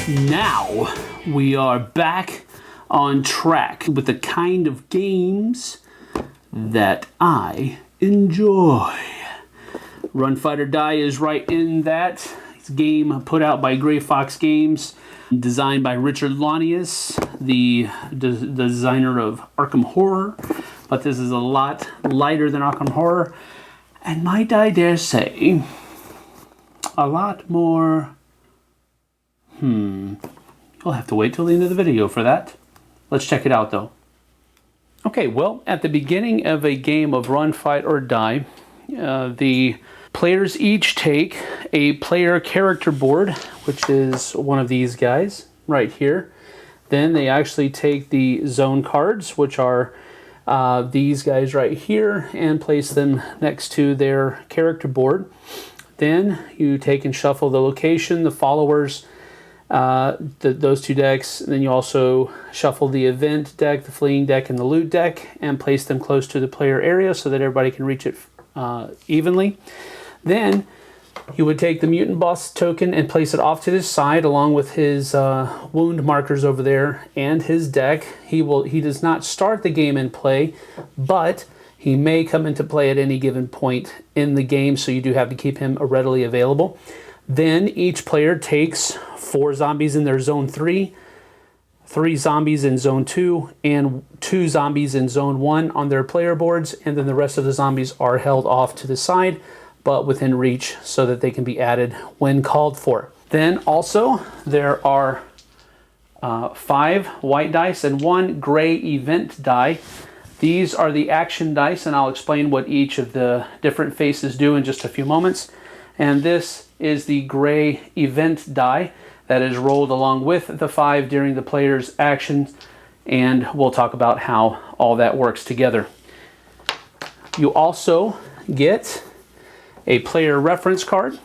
Now we are back on track with the kind of games that I enjoy. Run, Fight, or Die is right in that. It's a game put out by Gray Fox Games, designed by Richard Launius, the designer of Arkham Horror. But this is a lot lighter than Arkham Horror, and might I dare say, a lot more... You'll have to wait till the end of the video for that. Let's check it out though. Okay, well, at the beginning of a game of Run, Fight, or Die, the players each take a player character board, which is one of these guys right here. Then they actually take the zone cards, which are these guys right here, and place them next to their character board. Then you take and shuffle the location, the followers, those two decks. Then you also shuffle the event deck, the fleeing deck, and the loot deck, and place them close to the player area so that everybody can reach it evenly. Then you would take the mutant boss token and place it off to the side along with his wound markers over there and his deck. He does not start the game in play, but he may come into play at any given point in the game, so you do have to keep him readily available. Then each player takes 4 zombies in their zone 3, 3 zombies in zone 2, and 2 zombies in zone 1 on their player boards, and then the rest of the zombies are held off to the side but within reach so that they can be added when called for. Then also there are 5 white dice and 1 gray event die. These are the action dice, and I'll explain what each of the different faces do in just a few moments. And this is the gray event die that is rolled along with the 5 during the player's actions, and we'll talk about how all that works together. You also get a player reference card,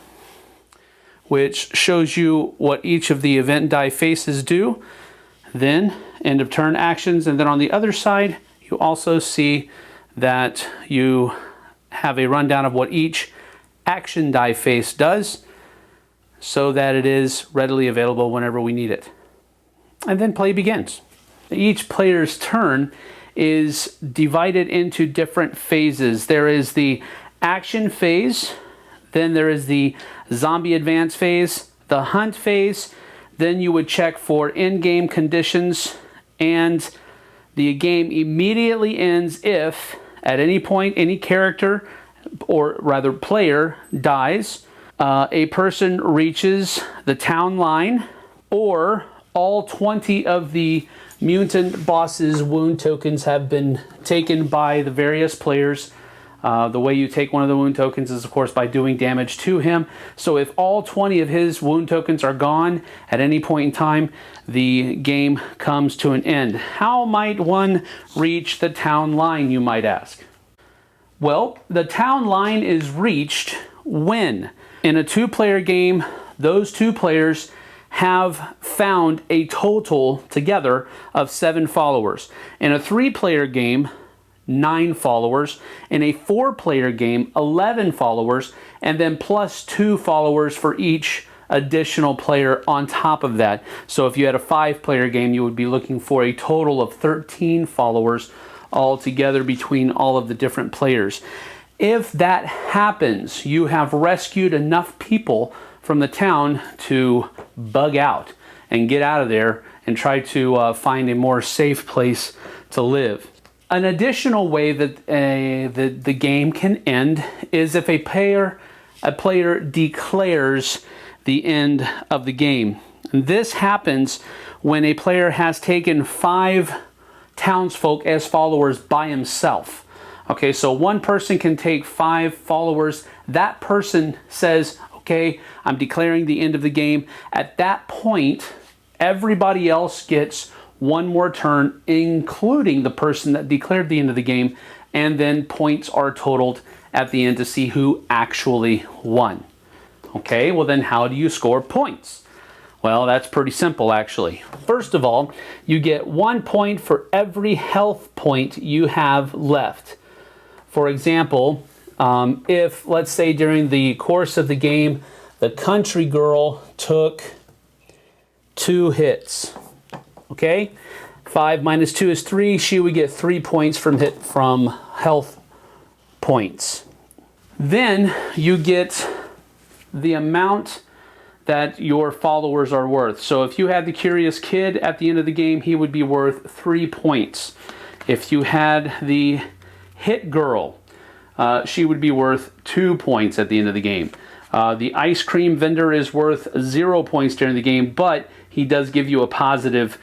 which shows you what each of the event die faces do, then end of turn actions, and then on the other side you also see that you have a rundown of what each action die face does so that it is readily available whenever we need it. And then play begins. Each player's turn is divided into different phases. There is the action phase, then there is the zombie advance phase, the hunt phase, then you would check for in-game conditions, and the game immediately ends if at any point any character, or rather player, dies, a person reaches the town line, or all 20 of the mutant boss's wound tokens have been taken by the various players. The way you take one of the wound tokens is, of course, by doing damage to him. So if all 20 of his wound tokens are gone at any point in time, the game comes to an end. How might one reach the town line, you might ask? Well, the town line is reached when, in a 2-player game, those 2 players have found a total together of 7 followers. In a 3-player game, 9 followers. In a 4-player game, 11 followers, and then plus 2 followers for each additional player on top of that. So if you had a 5-player game, you would be looking for a total of 13 followers altogether between all of the different players. If that happens, you have rescued enough people from the town to bug out and get out of there and try to find a more safe place to live. An additional way that the game can end is if a player declares the end of the game. And this happens when a player has taken 5 townsfolk as followers by himself. Okay, so one person can take 5 followers. That person says, okay, I'm declaring the end of the game. At that point, everybody else gets one more turn, including the person that declared the end of the game, and then points are totaled at the end to see who actually won. Okay, well then how do you score points? Well, that's pretty simple actually. First of all, you get 1 point for every health point you have left. For example, if, let's say during the course of the game, the country girl took 2 hits. Okay? 5 minus 2 is 3. She would get 3 points from health points. Then you get the amount that your followers are worth. So if you had the curious kid at the end of the game, he would be worth 3 points. If you had the hit girl, she would be worth 2 points at the end of the game. The ice cream vendor is worth 0 points during the game, but he does give you a positive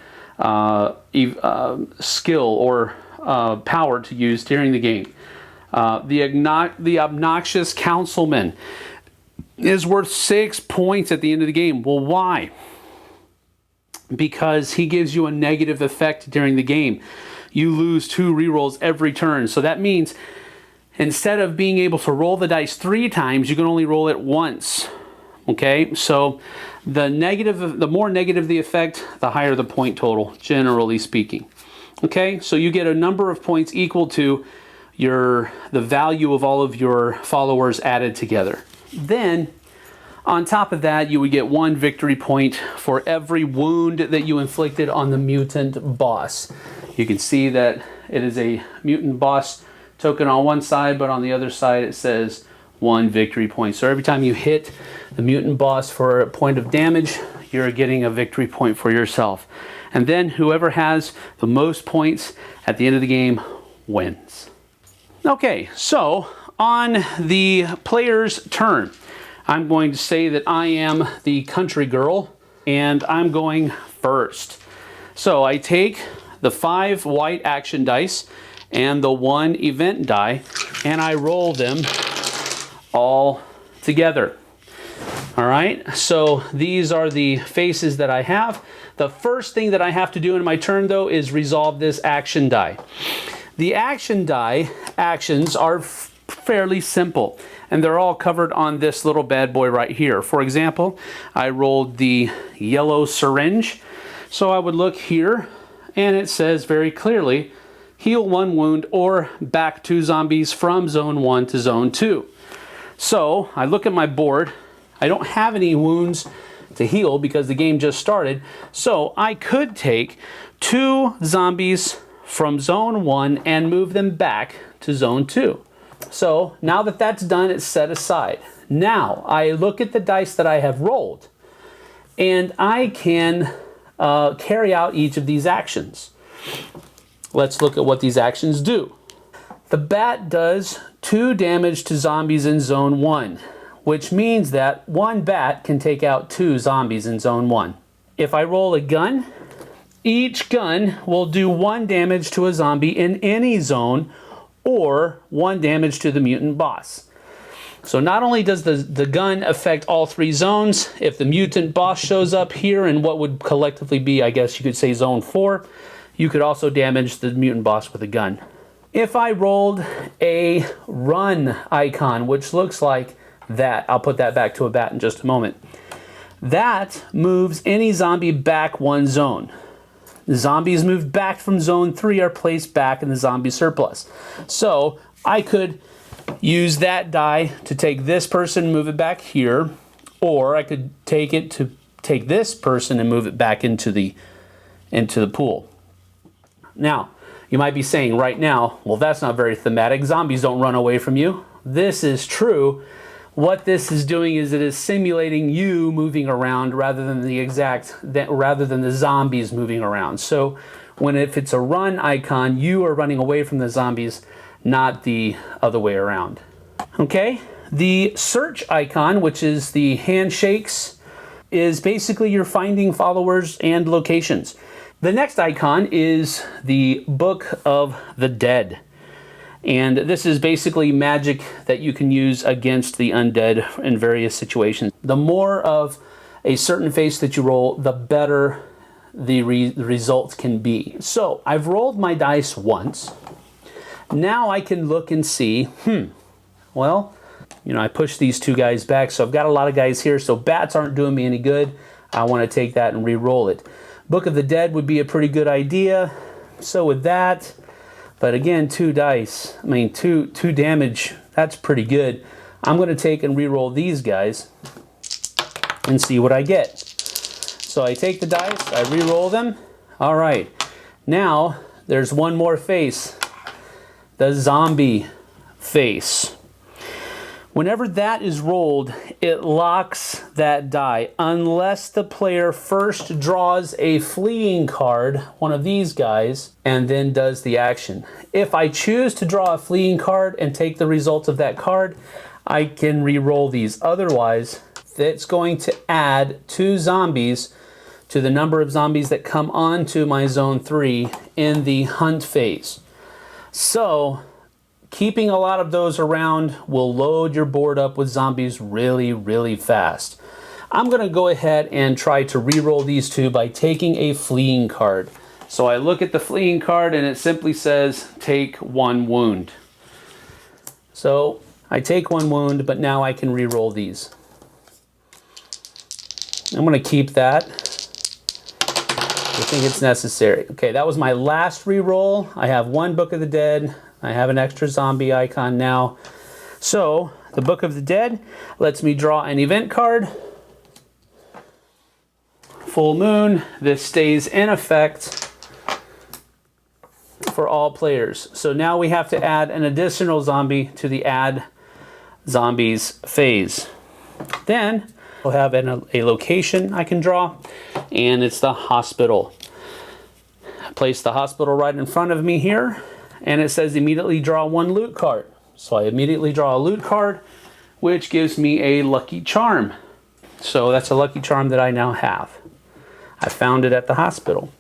skill or power to use during the game. The obnoxious councilman is worth 6 points at the end of the game. Well, why? Because he gives you a negative effect during the game. You lose 2 rerolls every turn. So that means instead of being able to roll the dice 3 times, you can only roll it once. Okay, so the more negative the effect, the higher the point total, generally speaking. Okay, so you get a number of points equal to the value of all of your followers added together. Then, on top of that, you would get 1 victory point for every wound that you inflicted on the mutant boss. You can see that it is a mutant boss token on one side, but on the other side it says 1 victory point. So every time you hit the mutant boss for a point of damage, you're getting a victory point for yourself. And then whoever has the most points at the end of the game wins. Okay, so on the player's turn, I'm going to say that I am the country girl, and I'm going first. So I take the 5 white action dice and the 1 event die, and I roll them all together. All right, so these are the faces that I have. The first thing that I have to do in my turn, though, is resolve this action die. The action die actions are fairly simple, and they're all covered on this little bad boy right here. For example, I rolled the yellow syringe, so I would look here, and it says very clearly, heal 1 wound or back 2 zombies from zone 1 to zone 2. So I look at my board. I don't have any wounds to heal because the game just started, so I could take 2 zombies from zone 1 and move them back to zone 2. So now that that's done, it's set aside. Now I look at the dice that I have rolled, and I can carry out each of these actions. Let's look at what these actions do. The bat does 2 damage to zombies in zone 1, which means that 1 bat can take out 2 zombies in zone 1. If I roll a gun, each gun will do 1 damage to a zombie in any zone, or 1 damage to the mutant boss. So not only does the gun affect all 3 zones, if the mutant boss shows up here in what would collectively be, I guess you could say, zone 4, you could also damage the mutant boss with a gun. If I rolled a run icon, which looks like that, I'll put that back to a bat in just a moment, that moves any zombie back 1 zone. Zombies moved back from zone 3 are placed back in the zombie surplus. So I could use that die to take this person and move it back here, or I could take it to take this person and move it back into the pool. Now, you might be saying right now, well, that's not very thematic. Zombies don't run away from you. This is true. What this is doing is it is simulating you moving around rather than the zombies moving around. So if it's a run icon, you are running away from the zombies, not the other way around. Okay, the search icon, which is the handshakes, is basically you're finding followers and locations. The next icon is the Book of the Dead. And this is basically magic that you can use against the undead in various situations. The more of a certain face that you roll, the better the results can be. So I've rolled my dice once. Now I can look and see, well, I push these 2 guys back, so I've got a lot of guys here, so bats aren't doing me any good. I want to take that and re-roll it. Book of the Dead would be a pretty good idea. So with that, but again, 2 dice, 2 damage, that's pretty good. I'm going to take and re-roll these guys and see what I get. So I take the dice, I re-roll them. All right, now there's one more face, the zombie face. Whenever that is rolled, it locks that die unless the player first draws a fleeing card, one of these guys, and then does the action. If I choose to draw a fleeing card and take the results of that card, I can re-roll these. Otherwise, it's going to add 2 zombies to the number of zombies that come onto my zone 3 in the hunt phase. So, keeping a lot of those around will load your board up with zombies really, really fast. I'm going to go ahead and try to re-roll these 2 by taking a fleeing card. So I look at the fleeing card and it simply says, take 1 wound. So I take 1 wound, but now I can re-roll these. I'm going to keep that. I think it's necessary. Okay, that was my last re-roll. I have 1 Book of the Dead. I have an extra zombie icon now. So, the Book of the Dead lets me draw an event card. Full moon. This stays in effect for all players. So now we have to add an additional zombie to the add zombies phase. Then, we'll have a location I can draw, and it's the hospital. I place the hospital right in front of me here. And it says immediately draw 1 loot card. So I immediately draw a loot card, which gives me a lucky charm. So that's a lucky charm that I now have. I found it at the hospital.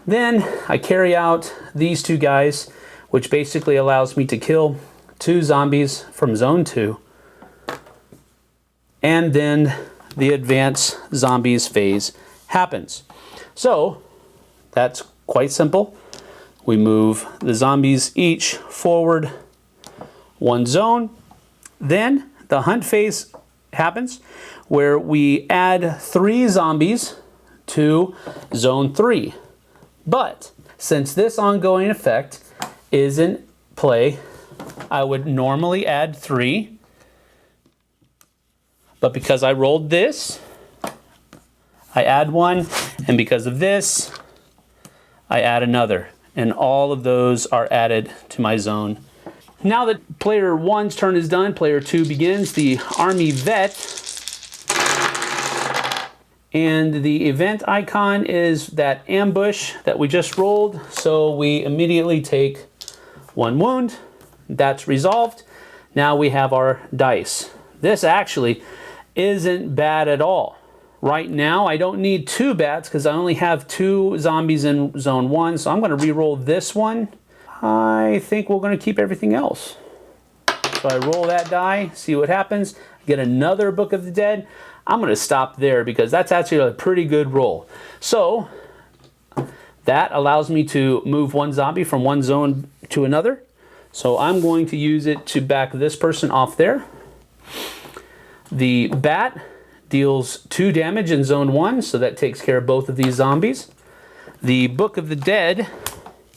Then I carry out these 2 guys, which basically allows me to kill 2 zombies from zone 2. And then the advance zombies phase happens. So that's quite simple. We move the zombies each forward 1 zone. Then the hunt phase happens where we add 3 zombies to zone 3. But since this ongoing effect is in play, I would normally add 3. But because I rolled this, I add 1. And because of this, I add another. And all of those are added to my zone. Now that player 1's turn is done, player 2 begins. The army vet, and the event icon is that ambush that we just rolled. So we immediately take 1 wound. That's resolved. Now we have our dice. This actually isn't bad at all. Right now, I don't need 2 bats because I only have 2 zombies in zone 1, so I'm going to re-roll this one. I think we're going to keep everything else. So I roll that die, see what happens, get another Book of the Dead. I'm going to stop there because that's actually a pretty good roll. So that allows me to move 1 zombie from 1 zone to another. So I'm going to use it to back this person off there. The bat deals 2 damage in zone 1, so that takes care of both of these zombies. The Book of the Dead,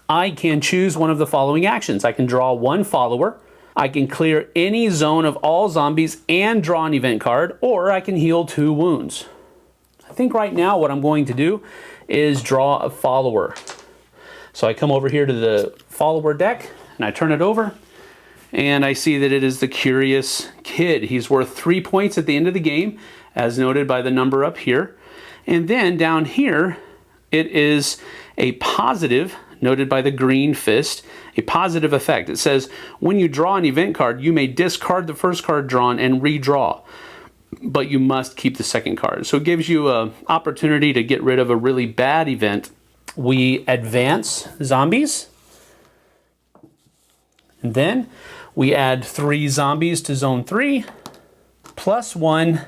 I can choose one of the following actions. I can draw 1 follower, I can clear any zone of all zombies and draw an event card, or I can heal 2 wounds. I think right now what I'm going to do is draw a follower. So I come over here to the follower deck, and I turn it over, and I see that it is the Curious Kid. He's worth 3 points at the end of the game, as noted by the number up here. And then down here, it is a positive, noted by the green fist, a positive effect. It says, when you draw an event card, you may discard the first card drawn and redraw, but you must keep the second card. So it gives you an opportunity to get rid of a really bad event. We advance zombies, and then we add 3 zombies to zone 3, plus 1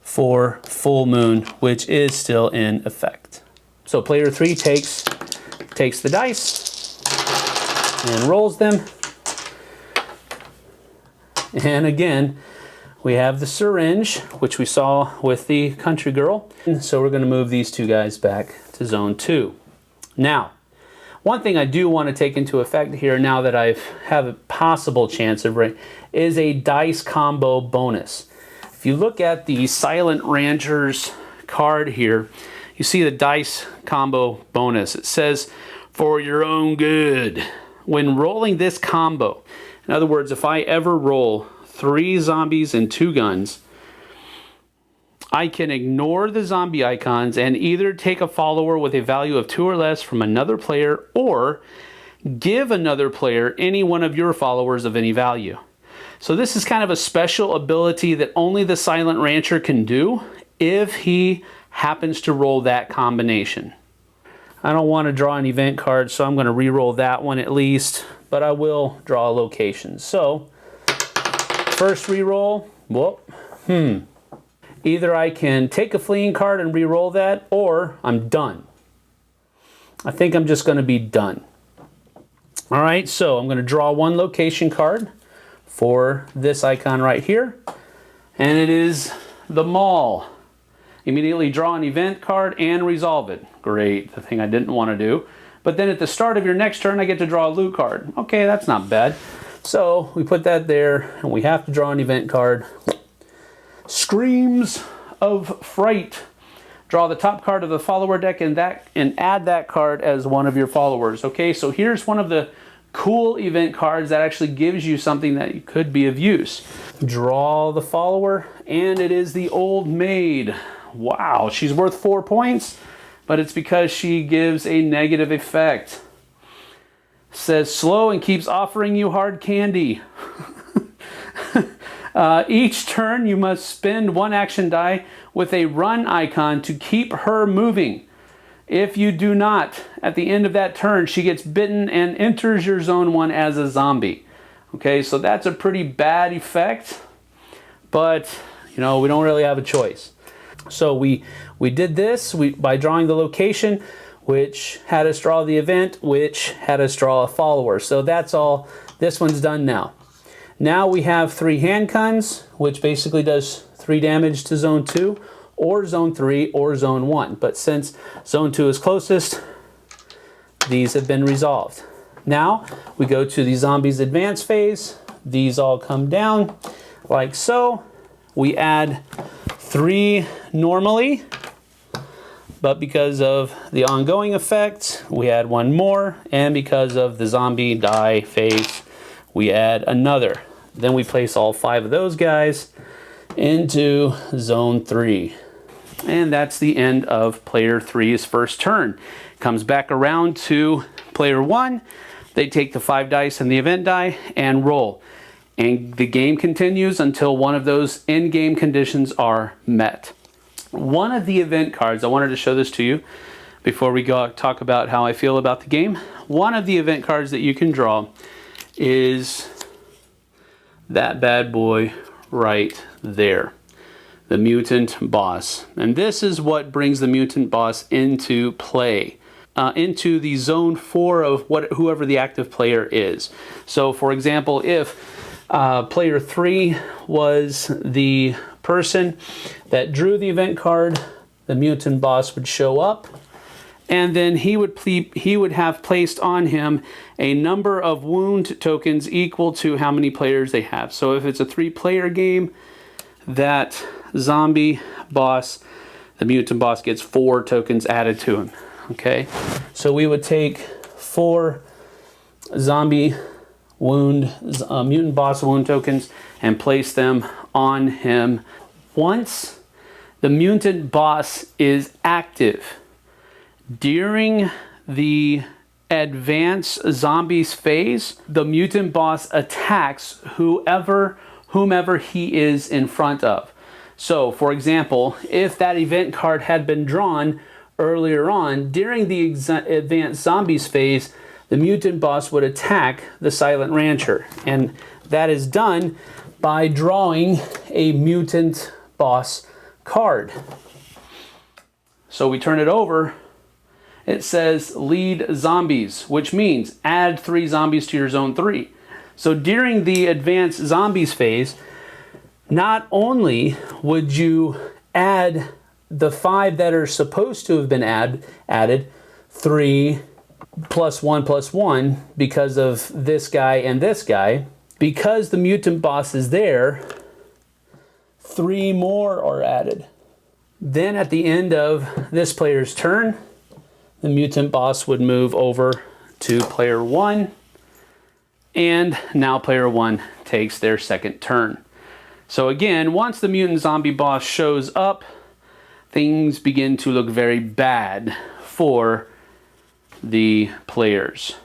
for full moon, which is still in effect. So player 3 takes the dice and rolls them. And again, we have the syringe, which we saw with the country girl. And so we're going to move these 2 guys back to zone 2. Now, one thing I do want to take into effect here now that I have a possible chance of right is a dice combo bonus. If you look at the Silent Ranchers card here, you see the dice combo bonus. It says, for your own good. When rolling this combo, in other words, if I ever roll 3 zombies and 2 guns, I can ignore the zombie icons and either take a follower with a value of 2 or less from another player, or give another player any one of your followers of any value. So this is kind of a special ability that only the Silent Rancher can do if he happens to roll that combination. I don't want to draw an event card, so I'm going to re-roll that one at least, but I will draw a location. So, first re-roll, either I can take a fleeing card and re-roll that, or I'm done. I think I'm just going to be done. All right, so I'm going to draw 1 location card for this icon right here, and it is the mall. Immediately draw an event card and resolve it. Great, the thing I didn't want to do. But then at the start of your next turn, I get to draw a loot card. Okay, that's not bad. So we put that there, and we have to draw an event card. Screams of Fright. Draw the top card of the follower deck and add that card as one of your followers. Okay, so here's one of the cool event cards that actually gives you something that could be of use. Draw the follower, and it is the Old Maid. Wow, she's worth 4 points, but it's because she gives a negative effect. Says slow and keeps offering you hard candy. Each turn you must spend 1 action die with a run icon to keep her moving. If you do not, at the end of that turn, she gets bitten and enters your zone 1 as a zombie. Okay, so that's a pretty bad effect, but you know, we don't really have a choice. So we did this by drawing the location, which had us draw the event, which had us draw a follower. So that's all. This one's done now. Now we have 3 hand guns, which basically does 3 damage to zone 2, or zone 3, or zone 1. But since zone 2 is closest, these have been resolved. Now we go to the zombies advance phase. These all come down like so. We add 3 normally, but because of the ongoing effect, we add 1 more, and because of the zombie die phase, we add another. Then we place all 5 of those guys into zone 3. And that's the end of player 3's first turn. Comes back around to player 1. They take the 5 dice and the event die and roll. And the game continues until one of those in-game conditions are met. One of the event cards, I wanted to show this to you before we go talk about how I feel about the game. One of the event cards that you can draw is that bad boy right there, the mutant boss. And this is what brings the mutant boss into play, into the zone 4 of whoever the active player is. So for example, if player 3 was the person that drew the event card, the mutant boss would show up, and then he would have placed on him a number of wound tokens equal to how many players they have. So if it's a 3-player game, that zombie boss, the mutant boss, gets 4 tokens added to him. Okay, so we would take 4 zombie mutant boss wound tokens and place them on him. Once the mutant boss is active, during the advance zombies phase, the mutant boss attacks whomever he is in front of. So for example, if that event card had been drawn earlier on, during the advanced zombies phase, the mutant boss would attack the Silent Rancher. And that is done by drawing a mutant boss card. So we turn it over. It says lead zombies, which means add 3 zombies to your zone 3. So during the advanced zombies phase, not only would you add the 5 that are supposed to have been added, 3 plus 1 plus 1, because of this guy and this guy, because the mutant boss is there, 3 more are added. Then at the end of this player's turn, the mutant boss would move over to player 1, and now player 1 takes their second turn. So again, once the mutant zombie boss shows up, things begin to look very bad for the players.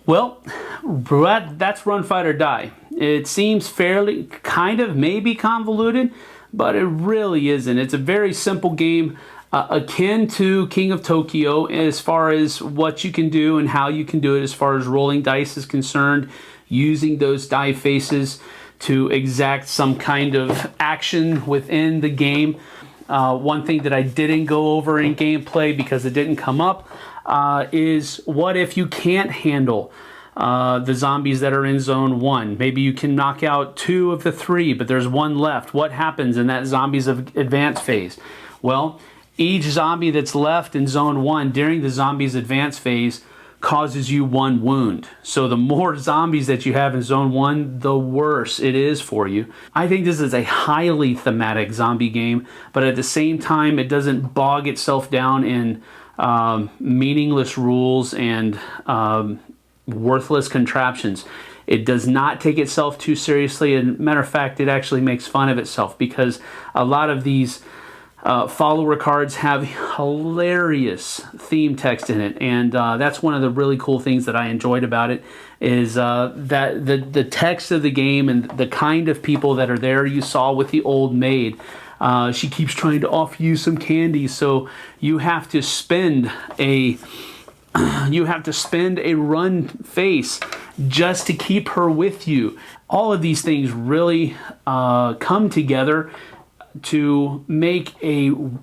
Well, that's Run, Fight, or Die. It seems fairly, kind of, maybe convoluted, but it really isn't. It's a very simple game, akin to King of Tokyo as far as what you can do and how you can do it as far as rolling dice is concerned, using those die faces to exact some kind of action within the game. One thing that I didn't go over in gameplay because it didn't come up is what if you can't handle the zombies that are in zone 1. Maybe you can knock out 2 of the 3, but there's 1 left. What happens in that zombies of advance phase? Well, each zombie that's left in zone 1 during the zombies advance phase causes you 1 wound. So the more zombies that you have in zone 1, the worse it is for you. I think this is a highly thematic zombie game, but at the same time, it doesn't bog itself down in meaningless rules and worthless contraptions. It does not take itself too seriously, and matter of fact, it actually makes fun of itself because a lot of these follower cards have hilarious theme text in it, and that's one of the really cool things that I enjoyed about it is that the text of the game and the kind of people that are there. You saw with the old maid, she keeps trying to offer you some candy, so you have to spend a run face just to keep her with you. All of these things really come together to make an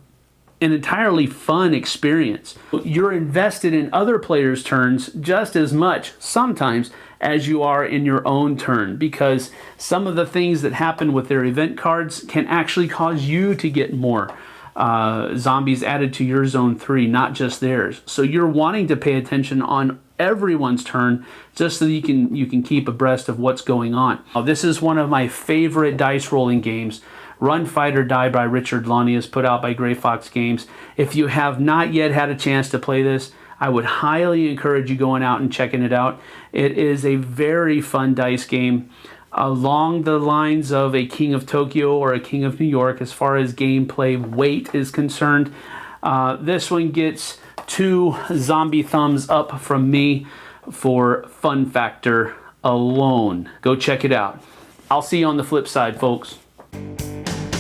entirely fun experience. You're invested in other players' turns just as much, sometimes, as you are in your own turn, because some of the things that happen with their event cards can actually cause you to get more zombies added to your zone 3, not just theirs. So you're wanting to pay attention on everyone's turn just so you can keep abreast of what's going on. This is one of my favorite dice rolling games. Run, Fight, or Die by Richard Launius, put out by Gray Fox Games. If you have not yet had a chance to play this, I would highly encourage you going out and checking it out. It is a very fun dice game, along the lines of a King of Tokyo or a King of New York as far as gameplay weight is concerned. This one gets 2 zombie thumbs up from me for fun factor alone. Go check it out. I'll see you on the flip side, folks.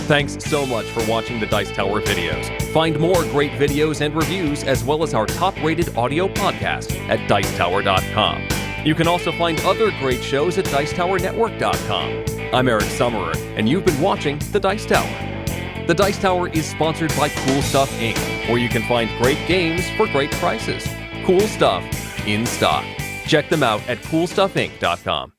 Thanks so much for watching the Dice Tower videos. Find more great videos and reviews, as well as our top-rated audio podcast at Dicetower.com. You can also find other great shows at Dicetowernetwork.com. I'm Eric Summerer, and you've been watching The Dice Tower. The Dice Tower is sponsored by Cool Stuff Inc., where you can find great games for great prices. Cool stuff in stock. Check them out at CoolStuffInc.com.